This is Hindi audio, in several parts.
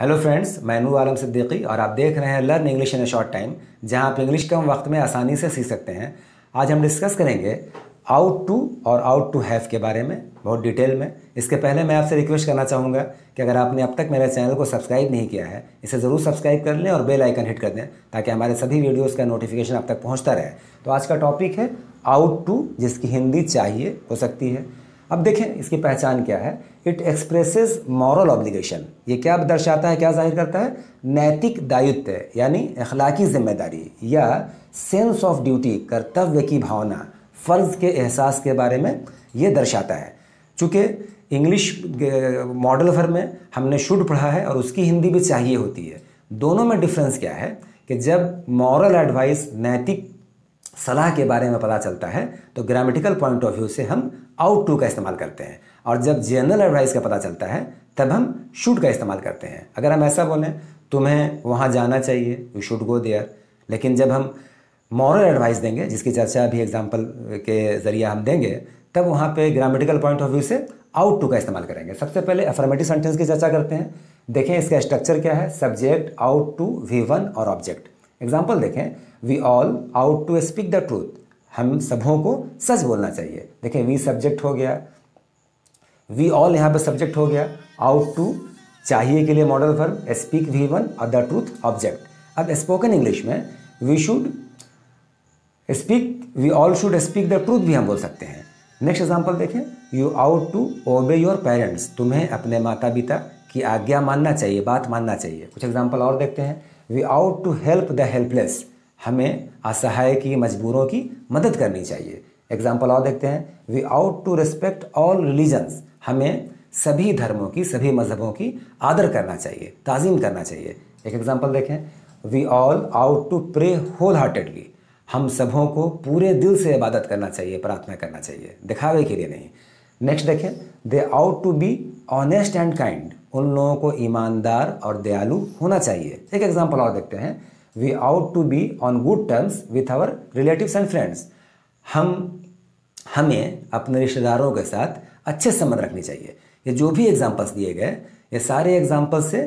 हेलो फ्रेंड्स, मैं नूर आलम सिद्दीकी और आप देख रहे हैं learn English in A short time, जहां आप इंग्लिश कम वक्त में आसानी से सीख सकते हैं। आज हम डिस्कस करेंगे आउट टू और आउट टू हैव के बारे में बहुत डिटेल में। इसके पहले मैं आपसे रिक्वेस्ट करना चाहूँगा कि अगर आपने अब तक मेरे चैनल को सब्सक्राइब नहीं किया है, इसे ज़रूर सब्सक्राइब कर लें और बेल आइकन हिट कर दें ताकि हमारे सभी वीडियोज़ का नोटिफिकेशन आप तक पहुँचता रहे। तो आज का टॉपिक है आउट टू, जिसकी हिंदी चाहिए हो सकती है। अब देखें इसकी पहचान क्या है। It expresses moral obligation. ये क्या दर्शाता है, क्या जाहिर करता है? नैतिक दायित्व यानी अखलाकी जिम्मेदारी या सेंस ऑफ ड्यूटी, कर्तव्य की भावना, फ़र्ज़ के एहसास के बारे में ये दर्शाता है। चूँकि इंग्लिश मॉडल वर्ब में हमने शुड पढ़ा है और उसकी हिंदी भी चाहिए होती है। दोनों में डिफरेंस क्या है कि जब मॉरल एडवाइस, नैतिक सलाह के बारे में पता चलता है तो ग्रामेटिकल पॉइंट ऑफ व्यू से हम आउट टू का इस्तेमाल करते हैं, और जब जनरल एडवाइस का पता चलता है तब हम शुड का इस्तेमाल करते हैं। अगर हम ऐसा बोलें, तुम्हें वहाँ जाना चाहिए, यू शुड गो देयर, लेकिन जब हम मॉरल एडवाइस देंगे, जिसकी चर्चा अभी एग्जाम्पल के ज़रिए हम देंगे, तब वहाँ पे ग्रामेटिकल पॉइंट ऑफ व्यू से आउट टू का इस्तेमाल करेंगे। सबसे पहले अफर्मेटिव सेंटेंस की चर्चा करते हैं। देखें इसका स्ट्रक्चर क्या है। सब्जेक्ट, आउट टू, V1 और ऑब्जेक्ट। एग्जाम्पल देखें, we all ought to speak the truth. हम सबों को सच बोलना चाहिए। देखें वी सब्जेक्ट हो गया, वी ऑल यहाँ पे सब्जेक्ट हो गया, आउट टू चाहिए के लिए मॉडल वर्ब, स्पीक V1 और द ट्रूथ ऑब्जेक्ट। अब स्पोकन इंग्लिश में we should speak, we all should speak the truth भी हम बोल सकते हैं। नेक्स्ट एग्जाम्पल देखें, you ought to obey your parents. तुम्हें अपने माता पिता की आज्ञा मानना चाहिए, बात मानना चाहिए। कुछ एग्जाम्पल और देखते हैं। We ought to help the helpless. हमें असहाय की, मजबूरों की मदद करनी चाहिए। एग्जाम्पल और देखते हैं। We ought to respect all religions. हमें सभी धर्मों की, सभी मजहबों की आदर करना चाहिए, ताज़ीम करना चाहिए। एक एग्जाम्पल देखें। We all ought to pray wholeheartedly. हम सबों को पूरे दिल से इबादत करना चाहिए, प्रार्थना करना चाहिए, दिखावे के लिए नहीं। नेक्स्ट देखें। They ought to be honest and kind. उन लोगों को ईमानदार और दयालु होना चाहिए। एक एग्जाम्पल और देखते हैं। We ought to be on good terms with our relatives and friends. हमें अपने रिश्तेदारों के साथ अच्छे संबंध रखनी चाहिए। ये जो भी एग्जाम्पल्स दिए गए, ये सारे एग्जाम्पल्स से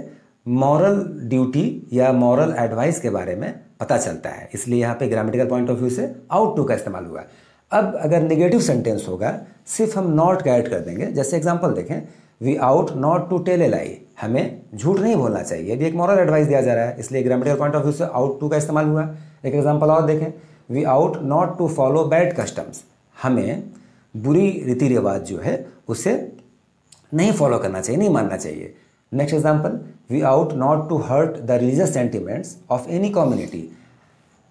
मॉरल ड्यूटी या मॉरल एडवाइस के बारे में पता चलता है। इसलिए यहाँ पे ग्रामेटिकल पॉइंट ऑफ व्यू से आउट टू का इस्तेमाल हुआ। अब अगर नेगेटिव सेंटेंस होगा, सिर्फ हम नॉट का ऐड कर देंगे। जैसे एग्जाम्पल देखें, we ought not to tell a lie. हमें झूठ नहीं बोलना चाहिए। ये भी एक मॉरल एडवाइस दिया जा रहा है, इसलिए ग्रामेटिकल पॉइंट ऑफ व्यू से आउट टू का इस्तेमाल हुआ। एक एग्जाम्पल और देखें। We ought not to follow bad customs. हमें बुरी रीति रिवाज जो है उसे नहीं फॉलो करना चाहिए, नहीं मानना चाहिए। Next example. We ought not to hurt the religious sentiments of any community.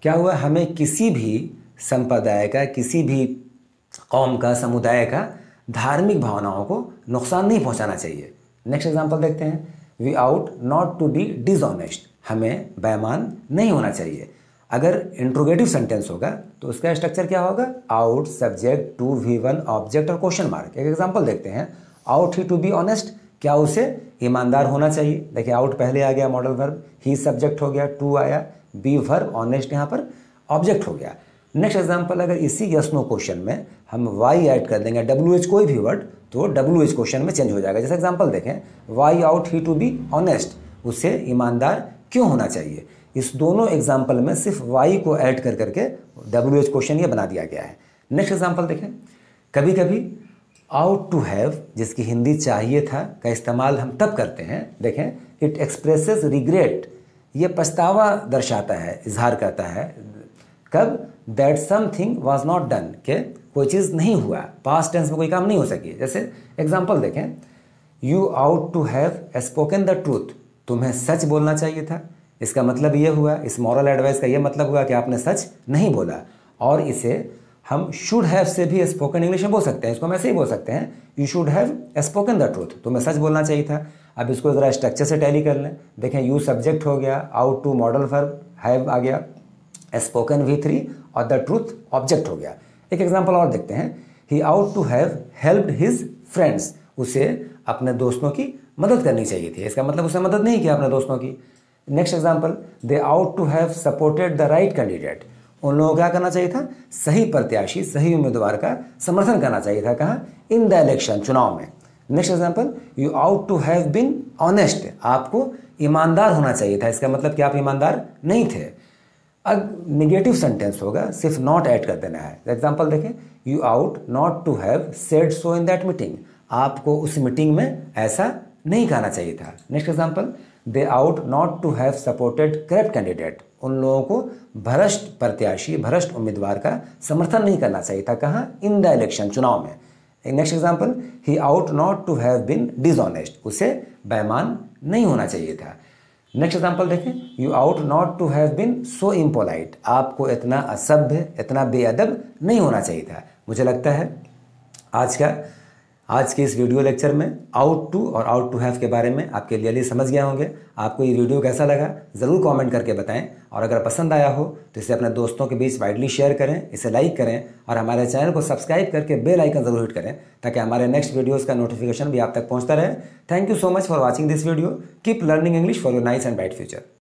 क्या हुआ? हमें किसी भी संप्रदाय का, किसी भी कौम का, समुदाय का धार्मिक भावनाओं को नुकसान नहीं पहुंचाना चाहिए। नेक्स्ट एग्जाम्पल देखते हैं। We ought not to be dishonest. हमें बेईमान नहीं होना चाहिए। अगर इंट्रोगेटिव सेंटेंस होगा तो उसका स्ट्रक्चर क्या होगा? Ought, subject, to, V1 object और क्वेश्चन मार्क। एक एग्जाम्पल देखते हैं। Ought he to be honest. क्या उसे ईमानदार होना चाहिए? देखिए आउट पहले आ गया मॉडल वर्ब, ही सब्जेक्ट हो गया, टू आया, बी वर्ब, ऑनेस्ट यहाँ पर ऑब्जेक्ट हो गया। नेक्स्ट एग्जाम्पल, अगर इसी यस नो क्वेश्चन में हम वाई ऐड कर देंगे, WH कोई भी वर्ड, तो WH क्वेश्चन में चेंज हो जाएगा। जैसे एग्जाम्पल देखें, why ought he to be honest. उसे ईमानदार क्यों होना चाहिए? इस दोनों एग्जाम्पल में सिर्फ वाई को ऐड कर करके WH क्वेश्चन ये बना दिया गया है। नेक्स्ट एग्जाम्पल देखें। कभी कभी आउट टू हैव, जिसकी हिंदी चाहिए था, का इस्तेमाल हम तब करते हैं। देखें, इट एक्सप्रेसेस रिग्रेट। ये पछतावा दर्शाता है, इजहार करता है। कब? That something was not done, के कोई चीज़ नहीं हुआ, पास्ट टेंस में कोई काम नहीं हो सकी। जैसे एग्जाम्पल देखें। You ought to have spoken the truth. तुम्हें सच बोलना चाहिए था। इसका मतलब ये हुआ, इस मॉरल एडवाइस का ये मतलब हुआ कि आपने सच नहीं बोला। और इसे हम शुड हैव से भी स्पोकन इंग्लिश में बोल सकते हैं। इसको हम ऐसे ही बोल सकते हैं, you should have spoken the truth. तुम्हें सच बोलना चाहिए था। अब इसको ज़रा स्ट्रक्चर से टैली कर लें। देखें, यू सब्जेक्ट हो गया, ought to modal verb, have आ गया, स्पोकन V3 और द ट्रूथ ऑब्जेक्ट हो गया। एक एग्जाम्पल और देखते हैं। He ought to have helped his friends. उसे अपने दोस्तों की मदद करनी चाहिए थी। इसका मतलब उसने मदद नहीं किया अपने दोस्तों की। Next example. They ought to have supported the right candidate. उन लोगों को क्या करना चाहिए था? सही प्रत्याशी, सही उम्मीदवार का समर्थन करना चाहिए था। कहाँ? इन द इलेक्शन, चुनाव में। Next example, you ought to have been honest, आपको ईमानदार होना चाहिए था। इसका मतलब कि आप ईमानदार नहीं थे। अब निगेटिव सेंटेंस होगा, सिर्फ नॉट ऐड कर देना है। एग्जाम्पल देखें, you ought not to have said so in that meeting, आपको उस मीटिंग में ऐसा नहीं कहना चाहिए था। Next example, they ought not to have supported corrupt candidate, उन लोगों को भ्रष्ट प्रत्याशी, भ्रष्ट उम्मीदवार का समर्थन नहीं करना चाहिए था। कहाँ? इन द इलेक्शन, चुनाव में। Next example, he ought not to have been dishonest, उसे बेईमान नहीं होना चाहिए था। नेक्स्ट एग्जाम्पल देखें, you ought not to have been so impolite, आपको इतना असभ्य, इतना बेअदब नहीं होना चाहिए था। मुझे लगता है आज के इस वीडियो लेक्चर में आउट टू और आउट टू हैव के बारे में आप क्लियरली समझ गए होंगे। आपको ये वीडियो कैसा लगा ज़रूर कमेंट करके बताएं, और अगर पसंद आया हो तो इसे अपने दोस्तों के बीच वाइडली शेयर करें, इसे लाइक करें और हमारे चैनल को सब्सक्राइब करके बेल आइकन ज़रूर हिट करें, ताकि हमारे नेक्स्ट वीडियोज़ का नोटिफिकेशन भी आप तक पहुँचता रहे। Thank you so much for watching this video. Keep learning English for your nice and bright future.